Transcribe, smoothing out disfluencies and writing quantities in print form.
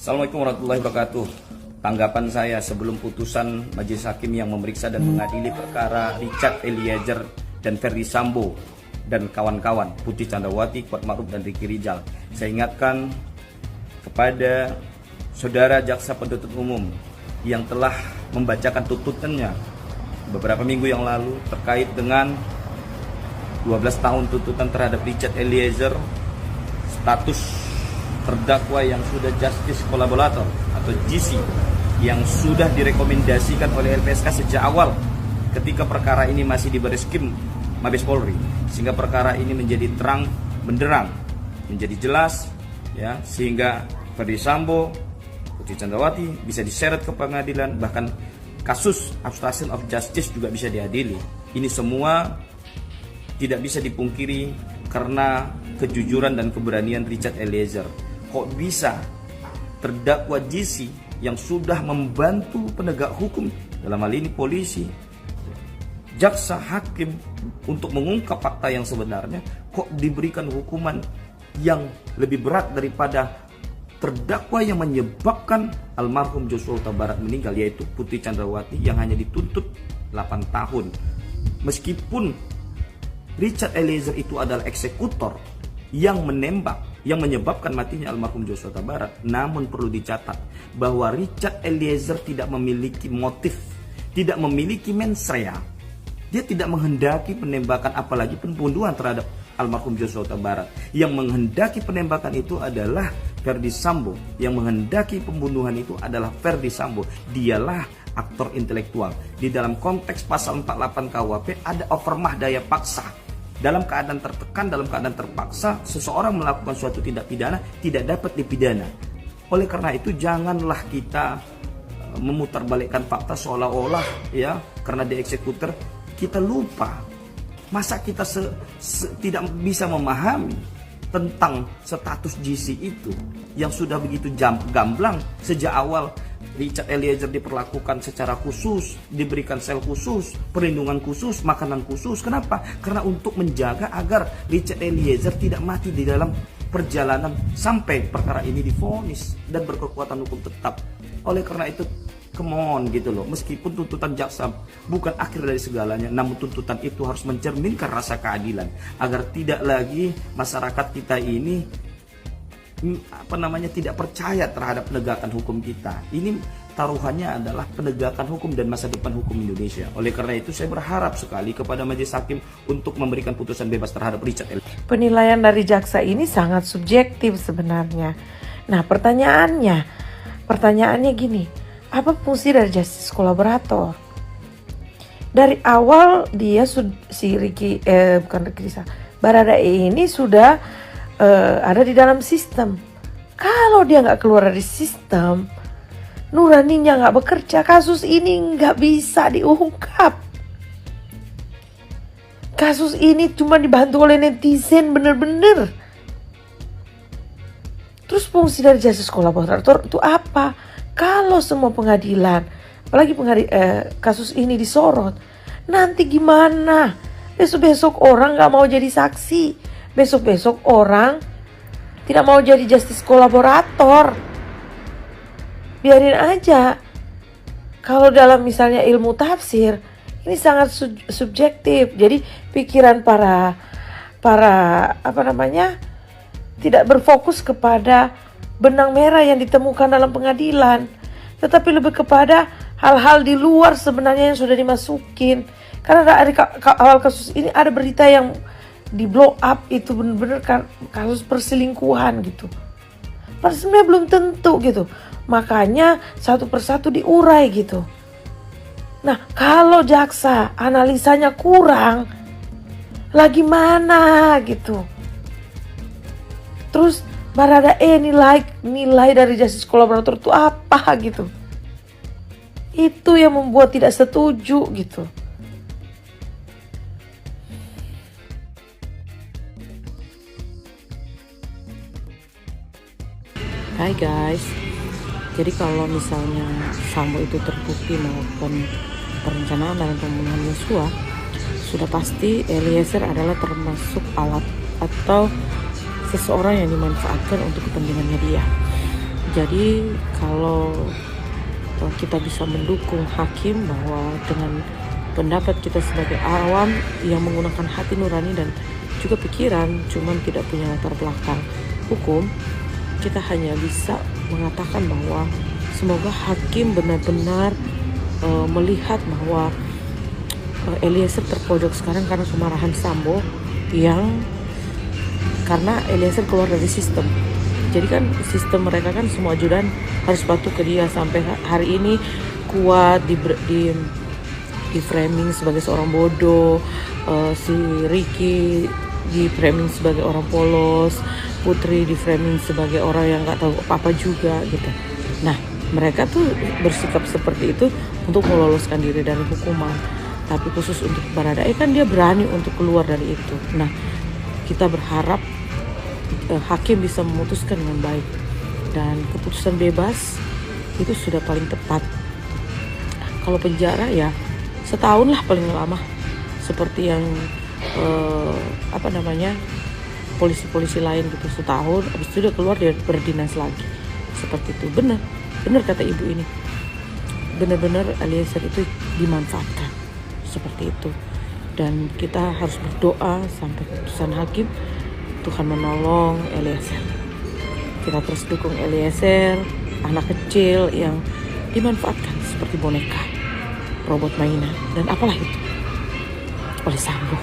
Assalamualaikum warahmatullahi wabarakatuh. Tanggapan saya sebelum putusan Majelis Hakim yang memeriksa dan mengadili perkara Richard Eliezer dan Ferdy Sambo dan kawan-kawan, Putri Chandrawati, Kuatmaruf dan Ricky Rizal. Saya ingatkan kepada saudara jaksa penuntut umum yang telah membacakan tuntutannya beberapa minggu yang lalu terkait dengan 12 tahun tuntutan terhadap Richard Eliezer, status terdakwa yang sudah justice kolaborator atau GC yang sudah direkomendasikan oleh LPSK sejak awal ketika perkara ini masih di Bareskrim Mabes Polri, sehingga perkara ini menjadi terang benderang, menjadi jelas ya, sehingga Ferdy Sambo, Putri Chandrawati bisa diseret ke pengadilan, bahkan kasus obstruction of justice juga bisa diadili. Ini semua tidak bisa dipungkiri karena kejujuran dan keberanian Richard Eliezer. Kok bisa terdakwa GC yang sudah membantu penegak hukum, dalam hal ini polisi, jaksa, hakim, untuk mengungkap fakta yang sebenarnya, kok diberikan hukuman yang lebih berat daripada terdakwa yang menyebabkan almarhum Joshua Huta Barat meninggal, yaitu Putri Chandrawati yang hanya dituntut 8 tahun. Meskipun Richard Eliezer itu adalah eksekutor yang menembak, yang menyebabkan matinya almarhum Joshua Huta Barat, namun perlu dicatat bahwa Richard Eliezer tidak memiliki motif, tidak memiliki mens rea. Dia tidak menghendaki penembakan, apalagi pembunuhan terhadap almarhum Joshua Huta Barat. Yang menghendaki penembakan itu adalah Ferdy Sambo. Yang menghendaki pembunuhan itu adalah Ferdy Sambo. Dialah aktor intelektual. Di dalam konteks pasal 48 KUHP ada overmah daya paksa. Dalam keadaan tertekan, dalam keadaan terpaksa, seseorang melakukan suatu tindak pidana tidak dapat dipidana. Oleh karena itu janganlah kita memutarbalikkan fakta seolah-olah ya karena dia eksekutor kita lupa. Masa kita tidak bisa memahami tentang status GC itu yang sudah begitu gamblang sejak awal. Richard Eliezer diperlakukan secara khusus, diberikan sel khusus, perlindungan khusus, makanan khusus. Kenapa? Karena untuk menjaga agar Richard Eliezer tidak mati di dalam perjalanan sampai perkara ini divonis dan berkekuatan hukum tetap. Oleh karena itu, come on gitu loh. Meskipun tuntutan jaksa bukan akhir dari segalanya, namun tuntutan itu harus mencerminkan rasa keadilan agar tidak lagi masyarakat kita ini tidak percaya terhadap penegakan hukum kita. Ini taruhannya adalah penegakan hukum dan masa depan hukum Indonesia. Oleh karena itu saya berharap sekali kepada Majelis Hakim untuk memberikan putusan bebas terhadap Richard Eliezer. Penilaian dari jaksa ini sangat subjektif sebenarnya. Nah, pertanyaannya gini, apa fungsi dari justice kolaborator? Dari awal dia Baradae ini sudah ada di dalam sistem. Kalau dia nggak keluar dari sistem, nuraninya nggak bekerja, kasus ini nggak bisa diungkap. Kasus ini cuma dibantu oleh netizen bener-bener. Terus fungsi dari justice kolaborator itu apa? Kalau semua pengadilan, apalagi kasus ini disorot, nanti gimana? Besok-besok orang nggak mau jadi saksi. Besok-besok orang tidak mau jadi justice kolaborator. Biarin aja. Kalau dalam misalnya ilmu tafsir, ini sangat subjektif. Jadi pikiran para tidak berfokus kepada benang merah yang ditemukan dalam pengadilan, tetapi lebih kepada hal-hal di luar sebenarnya yang sudah dimasukin. Karena dari awal kasus ini ada berita yang di blow up itu benar-benar kasus perselingkuhan gitu. Padahal sebenarnya belum tentu gitu. Makanya satu persatu diurai gitu. Nah, kalau jaksa analisanya kurang, lagi mana gitu. Terus Baradae nilai dari justice kolaborator itu apa gitu. Itu yang membuat tidak setuju gitu. Hai guys, jadi kalau misalnya Sambo itu terbukti melakukan perencanaan dalam pembunuhan Joshua, sudah pasti Eliezer adalah termasuk alat atau seseorang yang dimanfaatkan untuk kepentingannya dia. Jadi kalau kita bisa mendukung hakim bahwa dengan pendapat kita sebagai awam yang menggunakan hati nurani dan juga pikiran, cuman tidak punya latar belakang hukum, kita hanya bisa mengatakan bahwa semoga hakim benar-benar melihat bahwa Eliezer terpojok sekarang karena kemarahan Sambo, yang karena Eliezer keluar dari sistem. Jadi kan sistem mereka kan semua ajudan harus patuh ke dia, sampai hari ini Kuat di framing sebagai seorang bodoh, si Ricky di framing sebagai orang polos, Putri di framing sebagai orang yang nggak tahu apa-apa juga gitu. Nah, mereka tuh bersikap seperti itu untuk meloloskan diri dari hukuman. Tapi khusus untuk Baradae kan dia berani untuk keluar dari itu. Nah, kita berharap hakim bisa memutuskan dengan baik, dan keputusan bebas itu sudah paling tepat. Kalau penjara ya setahun lah paling lama, seperti yang polisi-polisi lain gitu, setahun habis itu udah keluar, dia berdinas lagi seperti itu. Benar kata ibu ini, benar-benar Eliezer itu dimanfaatkan seperti itu. Dan kita harus berdoa sampai keputusan hakim, Tuhan menolong Eliezer. Kita terus dukung Eliezer, anak kecil yang dimanfaatkan seperti boneka, robot mainan, dan apalah itu oleh Sambo.